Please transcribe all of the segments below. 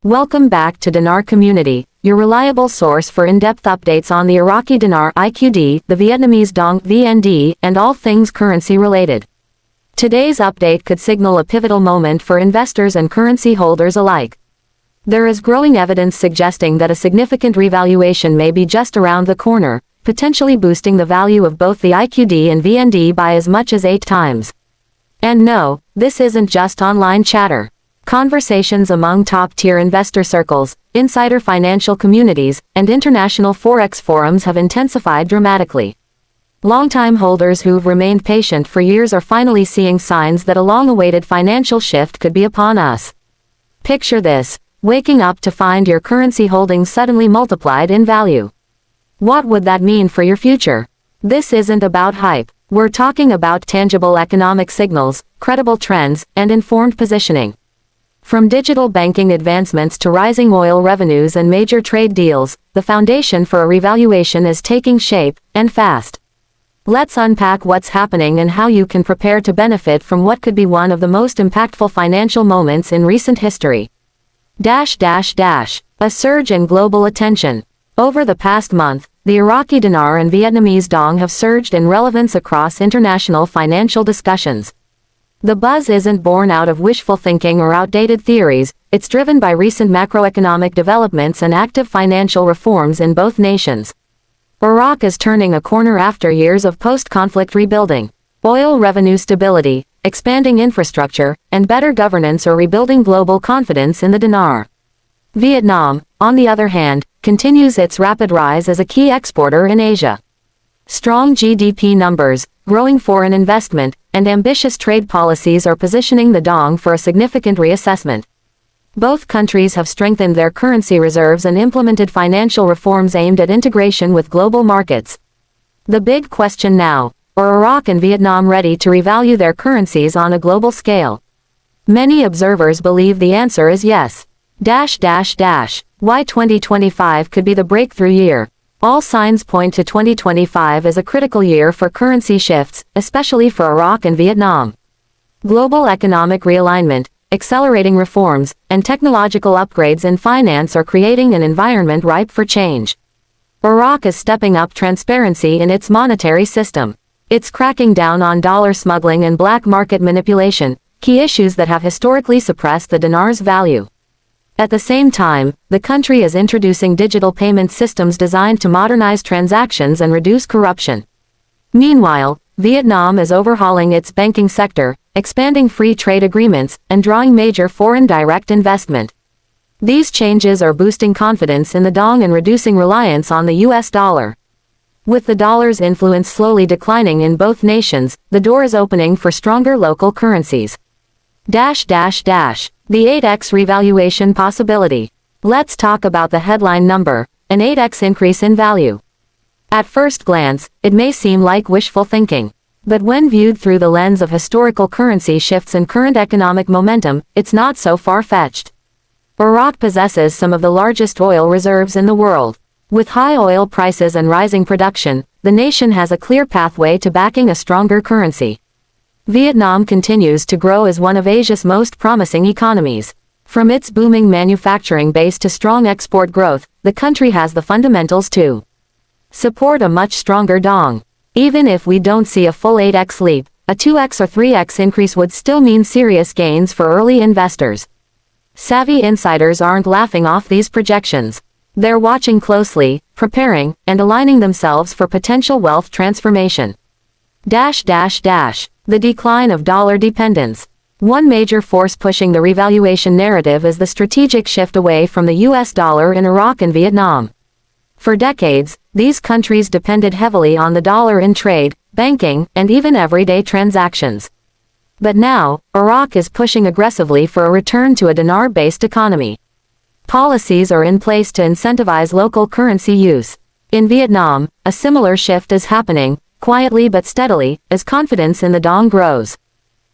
Welcome back to Dinar Community, your reliable source for in-depth updates on the Iraqi Dinar IQD, the Vietnamese Dong VND, and all things currency related. Today's update could signal a pivotal moment for investors and currency holders alike. There is growing evidence suggesting that a significant revaluation may be just around the corner, potentially boosting the value of both the IQD and VND by as much as 8 times. And no, this isn't just online chatter. Conversations among top-tier investor circles, insider financial communities, and international Forex forums have intensified dramatically. Longtime holders who've remained patient for years are finally seeing signs that a long-awaited financial shift could be upon us. Picture this, waking up to find your currency holdings suddenly multiplied in value. What would that mean for your future? This isn't about hype. We're talking about tangible economic signals, credible trends, and informed positioning. From digital banking advancements to rising oil revenues and major trade deals, the foundation for a revaluation is taking shape, and fast. Let's unpack what's happening and how you can prepare to benefit from what could be one of the most impactful financial moments in recent history. A surge in global attention. Over the past month, the Iraqi Dinar and Vietnamese Dong have surged in relevance across international financial discussions. The buzz isn't born out of wishful thinking or outdated theories, it's driven by recent macroeconomic developments and active financial reforms in both nations. Iraq is turning a corner after years of post-conflict rebuilding. Oil revenue stability, expanding infrastructure, and better governance are rebuilding global confidence in the dinar. Vietnam, on the other hand, continues its rapid rise as a key exporter in Asia. Strong GDP numbers, growing foreign investment, and ambitious trade policies are positioning the dong for a significant reassessment. Both countries have strengthened their currency reserves and implemented financial reforms aimed at integration with global markets. The big question now, are Iraq and Vietnam ready to revalue their currencies on a global scale? Many observers believe the answer is yes. Why 2025 could be the breakthrough year. All signs point to 2025 as a critical year for currency shifts, especially for Iraq and Vietnam. Global economic realignment, accelerating reforms, and technological upgrades in finance are creating an environment ripe for change. Iraq is stepping up transparency in its monetary system. It's cracking down on dollar smuggling and black market manipulation, key issues that have historically suppressed the dinar's value. At the same time, the country is introducing digital payment systems designed to modernize transactions and reduce corruption. Meanwhile, Vietnam is overhauling its banking sector, expanding free trade agreements, and drawing major foreign direct investment. These changes are boosting confidence in the dong and reducing reliance on the US dollar. With the dollar's influence slowly declining in both nations, the door is opening for stronger local currencies. The 8x revaluation possibility. Let's talk about the headline number, an 8x increase in value. At first glance, it may seem like wishful thinking. But when viewed through the lens of historical currency shifts and current economic momentum, it's not so far-fetched. Iraq possesses some of the largest oil reserves in the world. With high oil prices and rising production, the nation has a clear pathway to backing a stronger currency. Vietnam continues to grow as one of Asia's most promising economies. From its booming manufacturing base to strong export growth, the country has the fundamentals to support a much stronger dong. Even if we don't see a full 8x leap, a 2x or 3x increase would still mean serious gains for early investors. Savvy insiders aren't laughing off these projections. They're watching closely, preparing, and aligning themselves for potential wealth transformation. The decline of dollar dependence. One major force pushing the revaluation narrative is the strategic shift away from the US dollar in Iraq and Vietnam. For decades, these countries depended heavily on the dollar in trade, banking, and even everyday transactions. But now, Iraq is pushing aggressively for a return to a dinar-based economy. Policies are in place to incentivize local currency use. In Vietnam, a similar shift is happening, quietly but steadily, as confidence in the dong grows.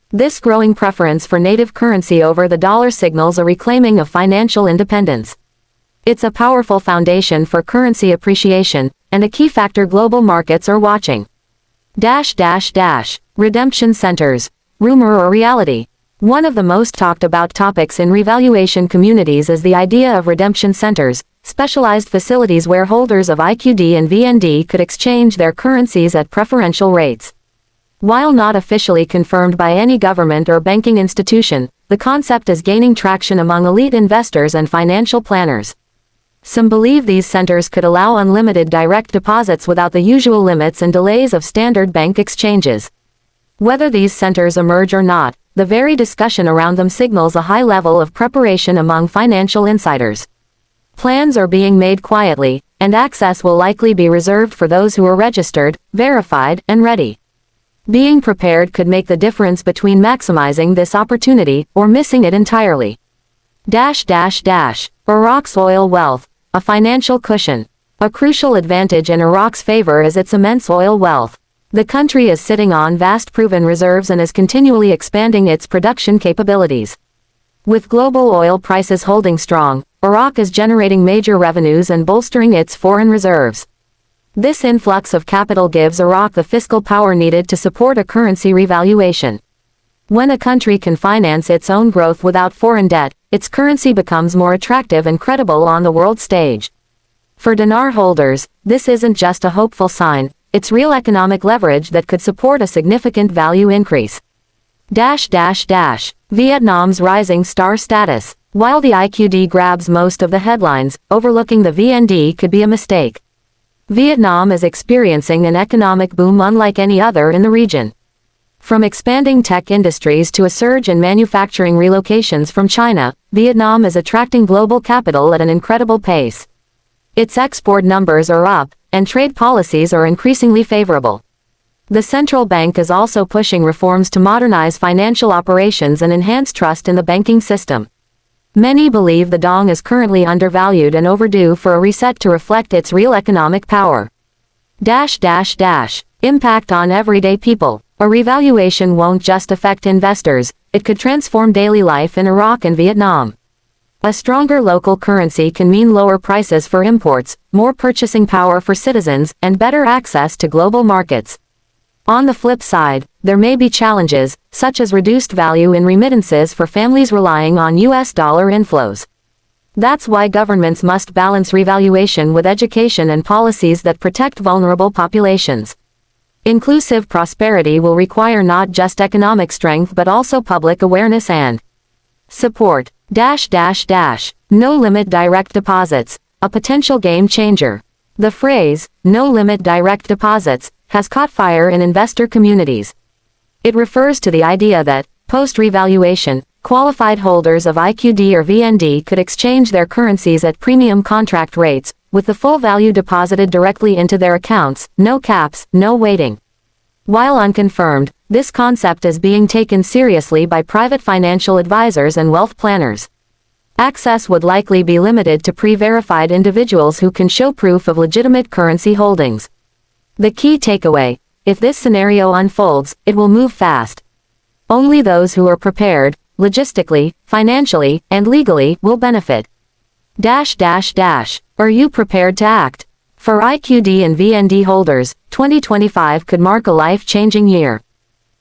This growing preference for native currency over the dollar signals a reclaiming of financial independence. It's a powerful foundation for currency appreciation, and a key factor global markets are watching. Redemption centers. Rumor or reality? One of the most talked about topics in revaluation communities is the idea of redemption centers, specialized facilities where holders of IQD and VND could exchange their currencies at preferential rates. While not officially confirmed by any government or banking institution, the concept is gaining traction among elite investors and financial planners. Some believe these centers could allow unlimited direct deposits without the usual limits and delays of standard bank exchanges. Whether these centers emerge or not, the very discussion around them signals a high level of preparation among financial insiders. Plans are being made quietly, and access will likely be reserved for those who are registered, verified, and ready. Being prepared could make the difference between maximizing this opportunity or missing it entirely. Iraq's oil wealth, a financial cushion. A crucial advantage in Iraq's favor is its immense oil wealth. The country is sitting on vast proven reserves and is continually expanding its production capabilities. With global oil prices holding strong, Iraq is generating major revenues and bolstering its foreign reserves. This influx of capital gives Iraq the fiscal power needed to support a currency revaluation. When a country can finance its own growth without foreign debt, its currency becomes more attractive and credible on the world stage. For dinar holders, this isn't just a hopeful sign, it's real economic leverage that could support a significant value increase. Vietnam's rising star status. While the IQD grabs most of the headlines, overlooking the VND could be a mistake. Vietnam is experiencing an economic boom unlike any other in the region. From expanding tech industries to a surge in manufacturing relocations from China, Vietnam is attracting global capital at an incredible pace. Its export numbers are up, and trade policies are increasingly favorable. The central bank is also pushing reforms to modernize financial operations and enhance trust in the banking system. Many believe the dong is currently undervalued and overdue for a reset to reflect its real economic power. Impact on everyday people. A revaluation won't just affect investors, it could transform daily life in Iraq and Vietnam. A stronger local currency can mean lower prices for imports, more purchasing power for citizens, and better access to global markets. On the flip side, there may be challenges, such as reduced value in remittances for families relying on US dollar inflows. That's why governments must balance revaluation with education and policies that protect vulnerable populations. Inclusive prosperity will require not just economic strength but also public awareness and support. No limit direct deposits, a potential game changer. The phrase, no limit direct deposits, has caught fire in investor communities. It refers to the idea that, post-revaluation, qualified holders of IQD or VND could exchange their currencies at premium contract rates, with the full value deposited directly into their accounts, no caps, no waiting. While unconfirmed, this concept is being taken seriously by private financial advisors and wealth planners. Access would likely be limited to pre-verified individuals who can show proof of legitimate currency holdings. The key takeaway: if this scenario unfolds, it will move fast. Only those who are prepared, logistically, financially, and legally, will benefit. Are you prepared to act? For IQD and VND holders, 2025 could mark a life-changing year.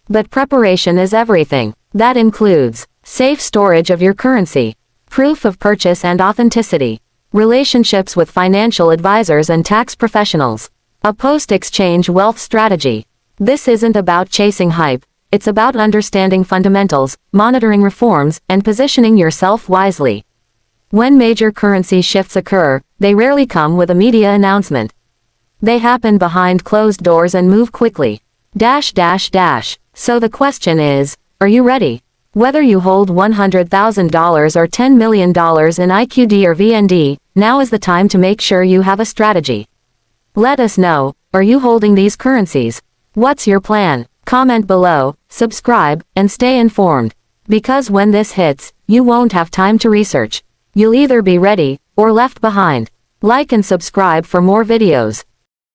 But preparation is everything. That includes safe storage of your currency, proof of purchase and authenticity, relationships with financial advisors and tax professionals, a post-exchange wealth strategy. This isn't about chasing hype, it's about understanding fundamentals, monitoring reforms, and positioning yourself wisely. When major currency shifts occur, they rarely come with a media announcement. They happen behind closed doors and move quickly. So the question is, are you ready? Whether you hold $100,000 or $10 million in IQD or VND, now is the time to make sure you have a strategy. Let us know, are you holding these currencies? What's your plan? Comment below, subscribe, and stay informed. Because when this hits, you won't have time to research. You'll either be ready, or left behind. Like and subscribe for more videos.